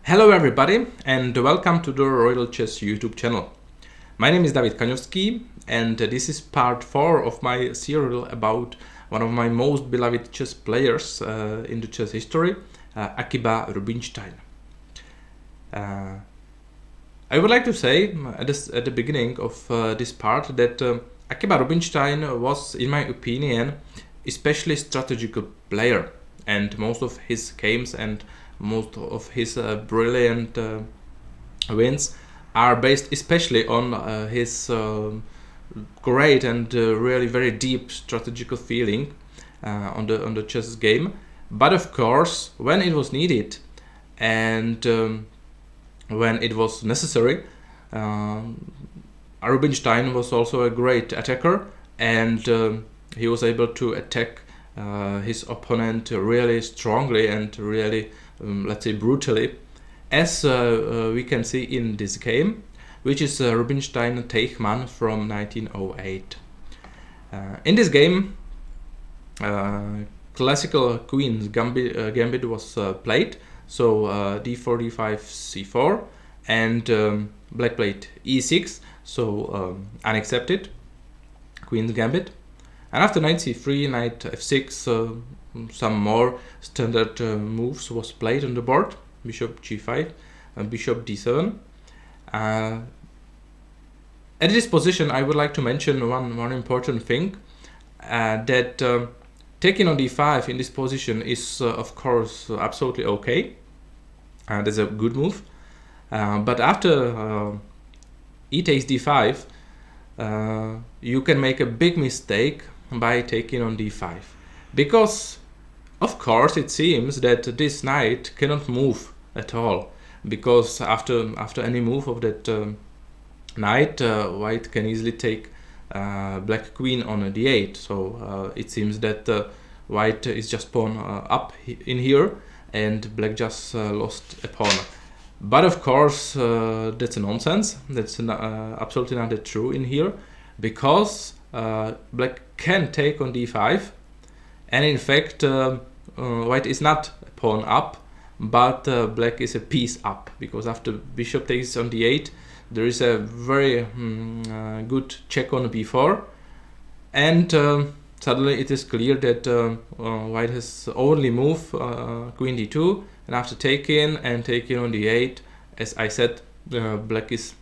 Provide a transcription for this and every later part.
Hello everybody and welcome to the Royal Chess YouTube channel. My name is David Kaňovský and this is part 4 of my serial about one of my most beloved chess players in the chess history, Akiba Rubinstein. I would like to say at the beginning of this part that Akiba Rubinstein was, in my opinion, especially strategical player, and most of his games and most of his brilliant wins are based especially on his great and really very deep strategical feeling on the chess game. But of course, when it was needed and when it was necessary, Rubinstein was also a great attacker, and he was able to attack his opponent really strongly and really let's say brutally, as we can see in this game, which is Rubinstein Teichmann from 1908. In this game, classical Queen's Gambit was played, so d4, d5, c4, and Black played e6, so unaccepted, Queen's Gambit. And after knight c3, knight f6, some more standard moves was played on the board, bishop g5 and bishop d7. At this position I would like to mention one important thing, that taking on d5 in this position is of course absolutely okay, that's a good move, but after e takes d5 you can make a big mistake by taking on d5, because of course it seems that this knight cannot move at all, because after any move of that knight, white can easily take black queen on a d8, so it seems that white is just pawn up in here and black just lost a pawn. But of course that's a nonsense, that's absolutely not true in here, because black can take on d5, and in fact white is not a pawn up, but black is a piece up, because after bishop takes on d8 there is a very good check on b4, and suddenly it is clear that white has only move queen d2, and after taking on d8, as I said, black is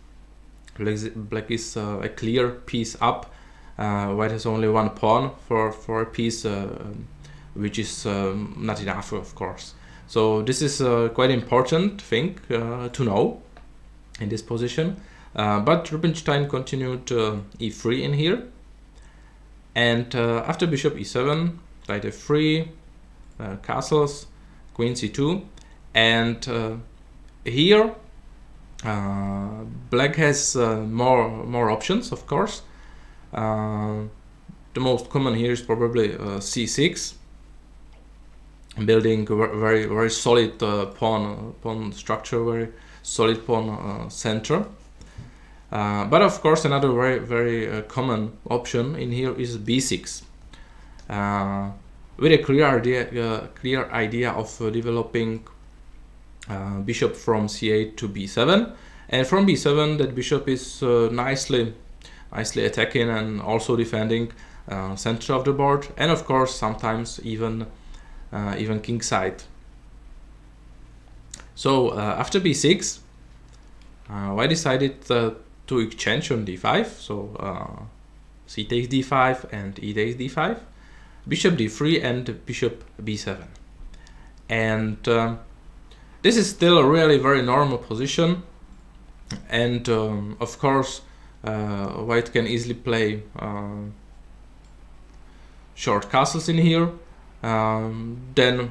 a clear piece up. White has only one pawn for a piece, which is not enough, of course. So this is a quite important thing to know in this position. But Rubinstein continued e3 in here, and after bishop e7, knight f3, castles, queen c2, and here black has more options, of course. The most common here is probably c6, building very solid pawn structure, very solid pawn center. But of course another very common option in here is b6, with a clear idea of developing bishop from c8 to b7, and from b7 that bishop is nicely attacking and also defending center of the board, and of course sometimes even king side. So after b6, white decided to exchange on d5, so c takes d5 and e takes d5, bishop d3 and bishop b7, and this is still a really very normal position, and of course white can easily play short castles in here, then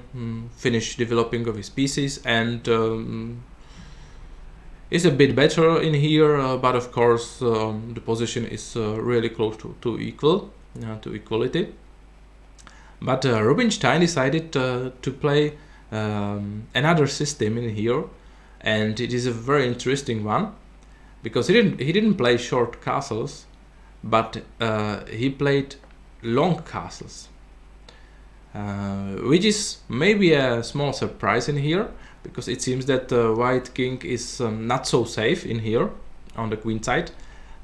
finish developing of his pieces, and is a bit better in here, but of course the position is really close to equality. But Rubinstein decided to play another system in here, and it is a very interesting one, because he didn't play short castles, but he played long castles, which is maybe a small surprise in here, because it seems that white king is not so safe in here on the queen side.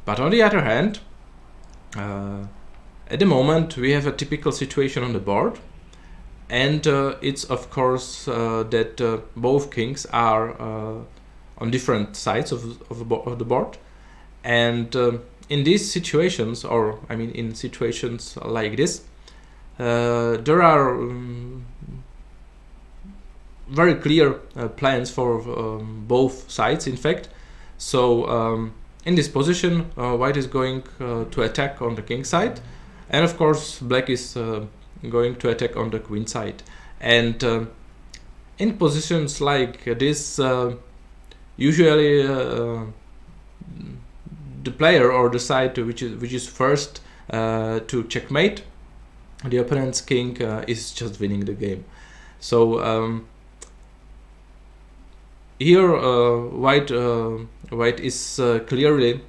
But on the other hand, at the moment we have a typical situation on the board, and it's of course that both kings are on different sides of the board, and in these situations, or I mean in situations like this, there are very clear plans for both sides, in fact. So in this position, white is going to attack on the king side, and of course black is going to attack on the queen side. And in positions like this, usually the player or the side which is first to checkmate the opponent's king is just winning the game. So here white is clearly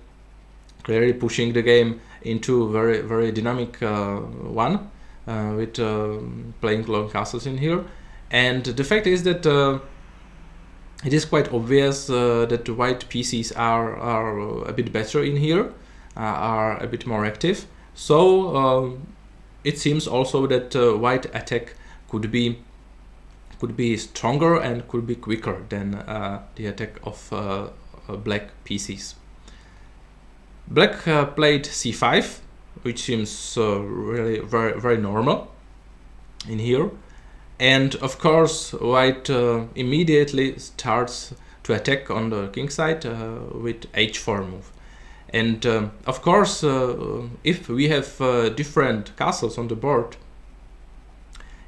pushing the game into very dynamic one with playing long castles in here. And the fact is that it is quite obvious that the white pieces are a bit better in here, are a bit more active. So it seems also that white attack could be stronger and could be quicker than the attack of black pieces. Black played c5, which seems really very normal in here. And of course white immediately starts to attack on the king side with h4 move. And of course if we have different castles on the board,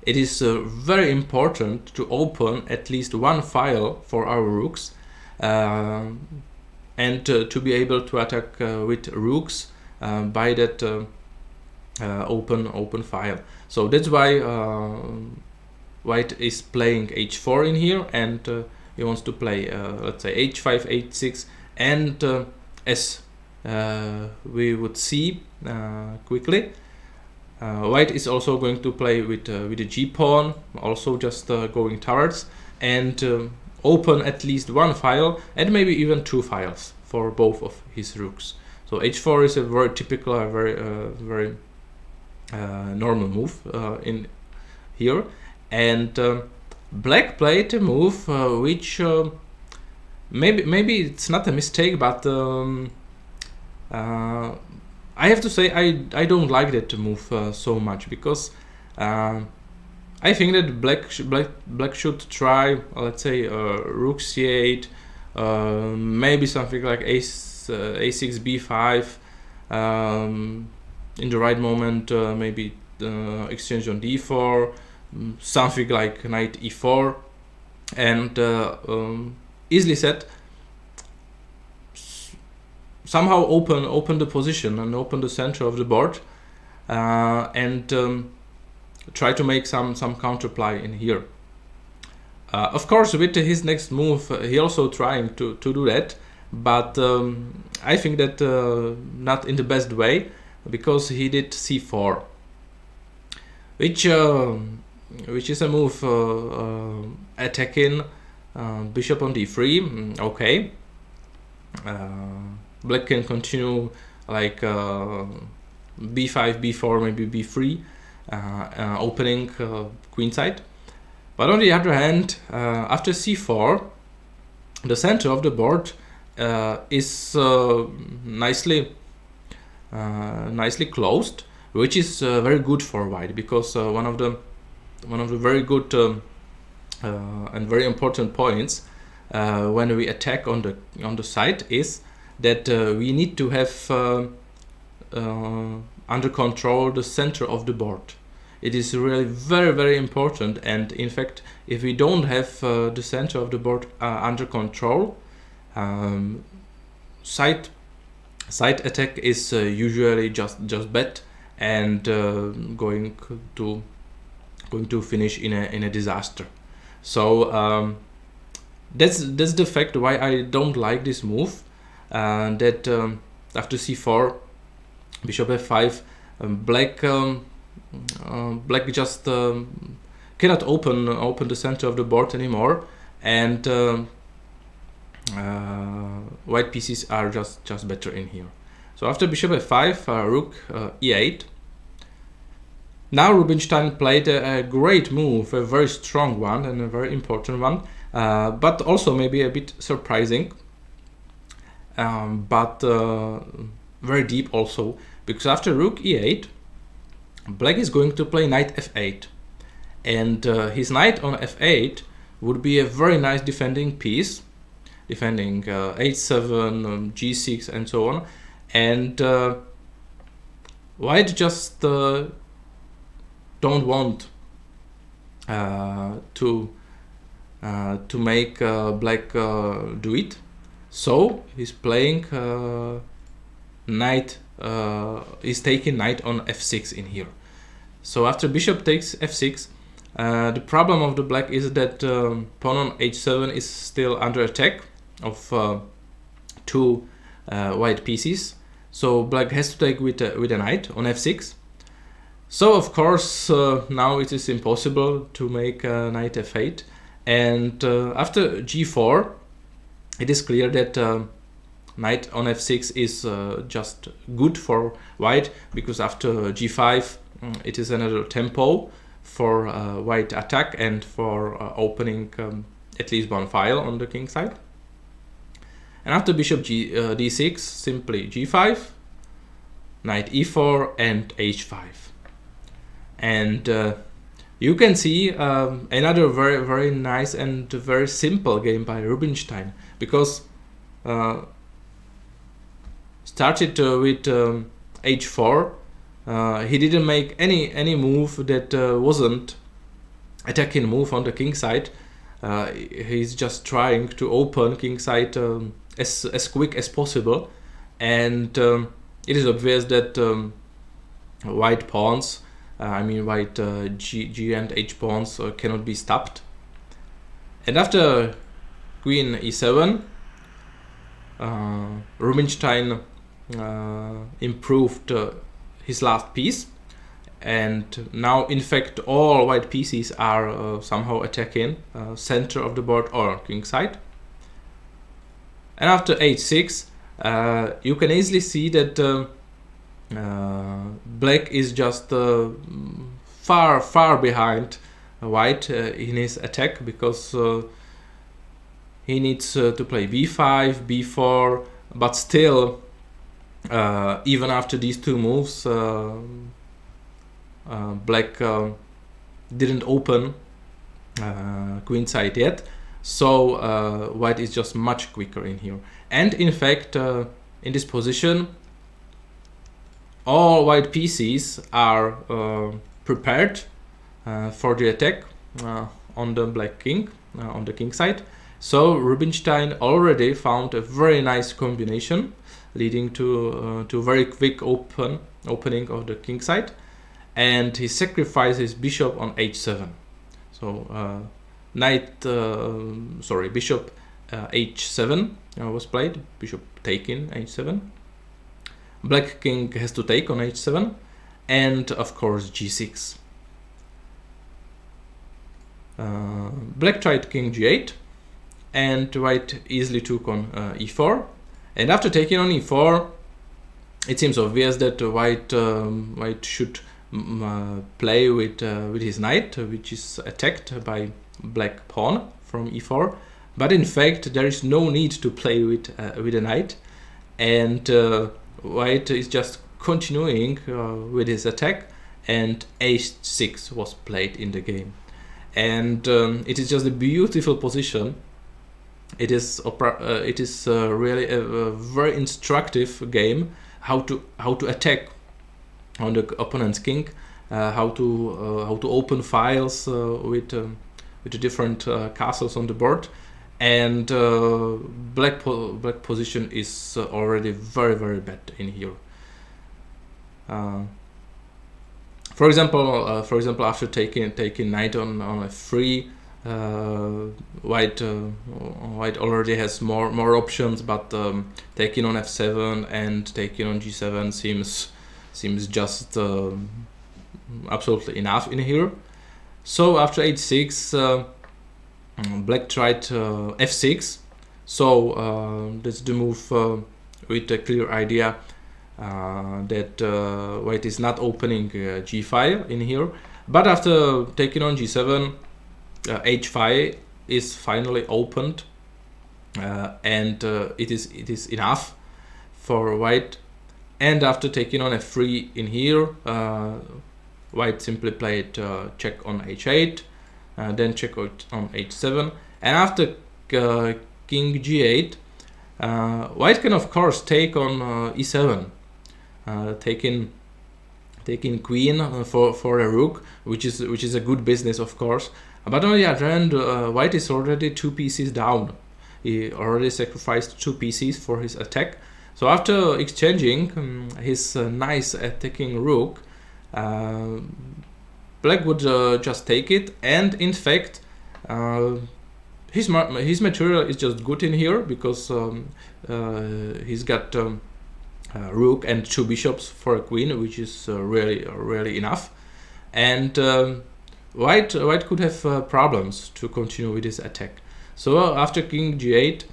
it is very important to open at least one file for our rooks, and to be able to attack with rooks by that open file. So that's why white is playing h4 in here, and he wants to play let's say h5, h6, and as we would see quickly, white is also going to play with the g pawn, also just going towards, and open at least one file and maybe even two files for both of his rooks. So h4 is a very typical, very normal move in here. And black played a move which maybe it's not a mistake, but I have to say I don't like that move so much, because I think that black should try, let's say rook c8, maybe something like a6 b5, in the right moment maybe exchange on d4, something like knight e4, and easily set, somehow open the position and open the center of the board, and try to make some counterplay in here. Of course with his next move he also trying to do that, but I think that not in the best way, because he did c4, which is a move attacking bishop on d3. Okay, black can continue like b5, b4, maybe b3, opening queen side. But on the other hand, after c4, the center of the board is nicely closed, which is very good for white, because one of the very good and very important points when we attack on the side is that we need to have under control the center of the board. It is really very important, and in fact if we don't have the center of the board under control, side attack is usually just bad, and going to finish in a disaster. So that's the fact why I don't like this move, that after c4, bishop f5, black just cannot open the center of the board anymore, and white pieces are just better in here. So after bishop f5, rook e8. Now Rubinstein played a great move, a very strong one and a very important one, but also maybe a bit surprising, but very deep also, because after rook e8, black is going to play knight f8, and his knight on f8 would be a very nice defending piece, defending h7, g6 and so on, and white just don't want to make black do it, so he's playing knight, is taking knight on f6 in here. So after bishop takes f6, the problem of the black is that pawn on h7 is still under attack of two white pieces, so black has to take with a knight on f6. So of course now it is impossible to make knight f8, and after g4 it is clear that knight on f6 is just good for white, because after g5 it is another tempo for white attack and for opening at least one file on the king side. And after bishop d6, simply g5, knight e4 and h5. And you can see another very nice and very simple game by Rubinstein, because started with h4. He didn't make any move that wasn't attacking move on the king side. He's just trying to open king side as quick as possible, and it is obvious that white pawns, white G and H pawns cannot be stopped. And after queen e7, Rubinstein improved his last piece, and now in fact all white pieces are somehow attacking center of the board or king side. And after h6, you can easily see that black is just far behind white in his attack, because he needs to play b5, b4, but still even after these two moves black didn't open queen side yet, so white is just much quicker in here. And in fact in this position all white pieces are prepared for the attack on the black king, on the king side. So Rubinstein already found a very nice combination leading to very quick opening of the king side, and he sacrifices bishop on h7. So bishop h7 was played, bishop taking h7. Black king has to take on h7, and of course g6. Black tried king g8, and white easily took on e4. And after taking on e4, it seems obvious that white should play with his knight, which is attacked by black pawn from e4. But in fact, there is no need to play with a knight, and white is just continuing with his attack, and h6 was played in the game. And it is just a beautiful position. It is really a very instructive game, how to attack on the opponent's king, how to open files with the different castles on the board. And black position is already very bad in here. For example, after taking knight on f3, white already has more options, but taking on f7 and taking on g7 seems just absolutely enough in here. So after h6, black tried f6. So that's the move with a clear idea that white is not opening g5 in here. But after taking on g7, h5 is finally opened, and it is enough for white. And after taking on f3 in here, white simply played check on h8, then check on h7, and after king g8, white can of course take on e7, taking queen for a rook, which is a good business, of course. But on the other hand, white is already 2 pieces down. He already sacrificed 2 pieces for his attack. So after exchanging his nice attacking rook, black would just take it, and in fact his material is just good in here, because he's got rook and 2 bishops for a queen, which is really enough. And white could have problems to continue with his attack. So after king g8,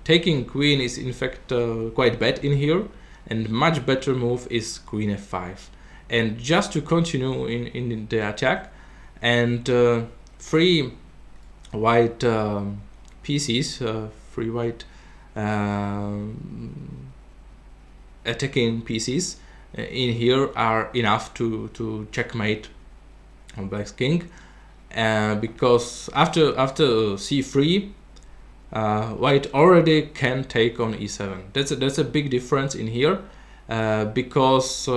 taking queen is in fact quite bad in here, and much better move is queen f5. And just to continue in the attack, and 3 white pieces, 3 white attacking pieces in here are enough to checkmate on black's king, because after c3, white already can take on e7. That's a big difference in here, because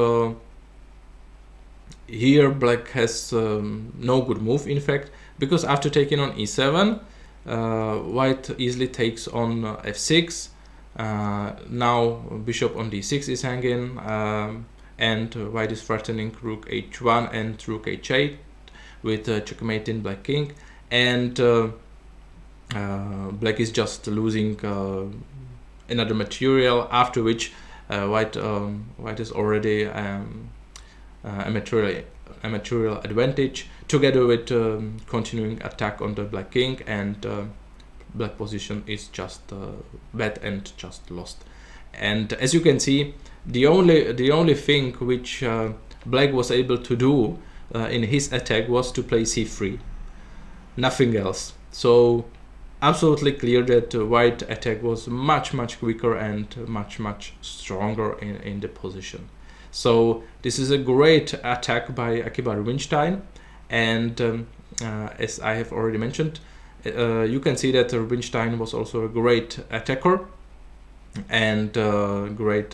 here black has no good move, in fact, because after taking on e7, white easily takes on f6. Now bishop on d6 is hanging, and white is threatening rook h1 and rook h8 with checkmating black king, and black is just losing another material, after which white is already a material advantage, together with continuing attack on the black king, and black position is just bad and just lost. And as you can see, the only thing which black was able to do in his attack was to play c3, nothing else. So absolutely clear that white attack was much quicker and much stronger in the position. So this is a great attack by Akiba Rubinstein, and as I have already mentioned, you can see that Rubinstein was also a great attacker and great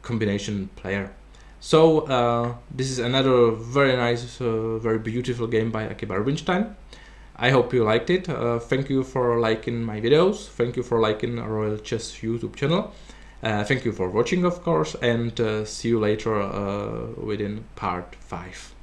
combination player. So this is another very nice, very beautiful game by Akiba Rubinstein. I hope you liked it. Thank you for liking my videos. Thank you for liking Royal Chess YouTube channel. Thank you for watching, of course, and see you later within part 5.